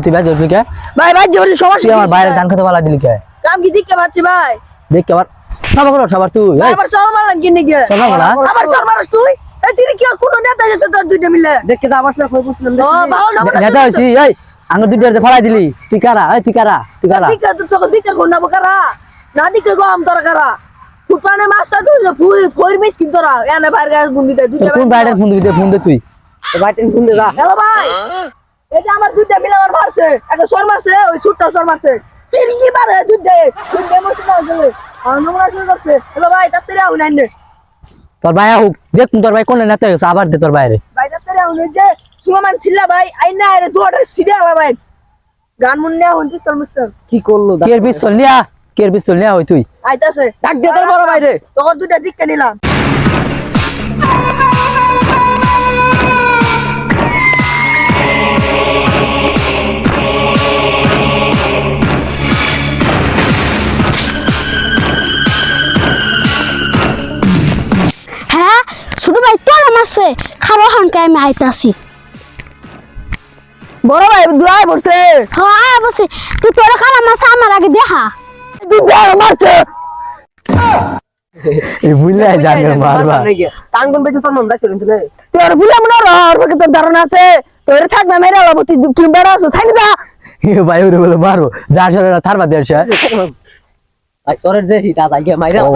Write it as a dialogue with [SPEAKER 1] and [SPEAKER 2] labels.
[SPEAKER 1] তুই ভাই জোর কে
[SPEAKER 2] ভাই ভাই জোরে সমস্যা
[SPEAKER 1] তুই আমার বাইরে ধান খেতে বলা দিলি কে
[SPEAKER 2] কাম কি দিকে পাচ্ছি ভাই
[SPEAKER 1] দেখ আবার সবার করো সবার তুই
[SPEAKER 2] আবার সর মারলাম কিনে গিয়ে
[SPEAKER 1] সবার বলা
[SPEAKER 2] আবার সর মারস তুই এই চিনি কি কোন নেতা গেছে তোর দুইটা মিলে
[SPEAKER 3] দেখে তো আমার সাথে কই বুঝলাম
[SPEAKER 2] ও ভালো না
[SPEAKER 1] নেতা হইছি এই আঙ্গুর দুইটাতে ফলাই দিলি তুই কারা এই তুই কারা
[SPEAKER 2] দিকে তোকে দিকে কোন না বকারা না দিকে গো আম তোর কারা ফুটানে মাছটা তুই ফোর মিস কি তোরা এনে বাইরে গাছ বুন্দি দে দুইটা
[SPEAKER 1] কোন বাইরে ফোন দে তুই
[SPEAKER 3] বাইটেন ফোন দে যা
[SPEAKER 2] হ্যালো ভাই এই যে আমার দুইটা মিলে আমার মারছে একটা সর মারছে ওই ছুটটা সর মারছে চিনি কি মারে দুইটা মতো না গেলে আর নোংরা শুরু করছে হ্যালো ভাই তাড়াতাড়ি আউন আইনে
[SPEAKER 1] তোর ভাই হোক দেখ তোর ভাই কোন নেতা গেছে আবার দে তোর বাইরে
[SPEAKER 2] ভাই তাড়াতাড়ি আউন যে সুমান ছিলা ভাই আইনা আরে দুয়াটা সিধা আলা ভাই গান মুন নেয়া হন পিস্তল মুস্তল
[SPEAKER 3] কি করলো
[SPEAKER 1] কের পিস্তল নিয়া হই তুই
[SPEAKER 2] আইতাছে
[SPEAKER 3] ডাক দে তোর বড় ভাই রে
[SPEAKER 2] তখন দুইটা দিককে নিলাম
[SPEAKER 4] হ্যাঁ ছোট ভাই তোর আমাছে খাবো হানকে আমি আইতাছি
[SPEAKER 2] বড় ভাই দুয়াই পড়ছে
[SPEAKER 4] হ্যাঁ বসে তুই তোর খালা মাছ আমার আগে দেখা
[SPEAKER 2] দুইটা মারছে
[SPEAKER 1] এই বুইলা জানে মারবা
[SPEAKER 3] টাঙ্গন বেঁচে তোর মন যাচ্ছে কিন্তু
[SPEAKER 2] তোর বুলা মনে আর তোর ধারণা আছে তোর থাকবে মেরে আলাবো তুই কি বেড়া আছো ছাইনি দা
[SPEAKER 1] ভাই ওরে বলে মারবো যার সাথে থারবা দেড়
[SPEAKER 3] ভাই সরের যে হিটা যাই মাইরা
[SPEAKER 1] ও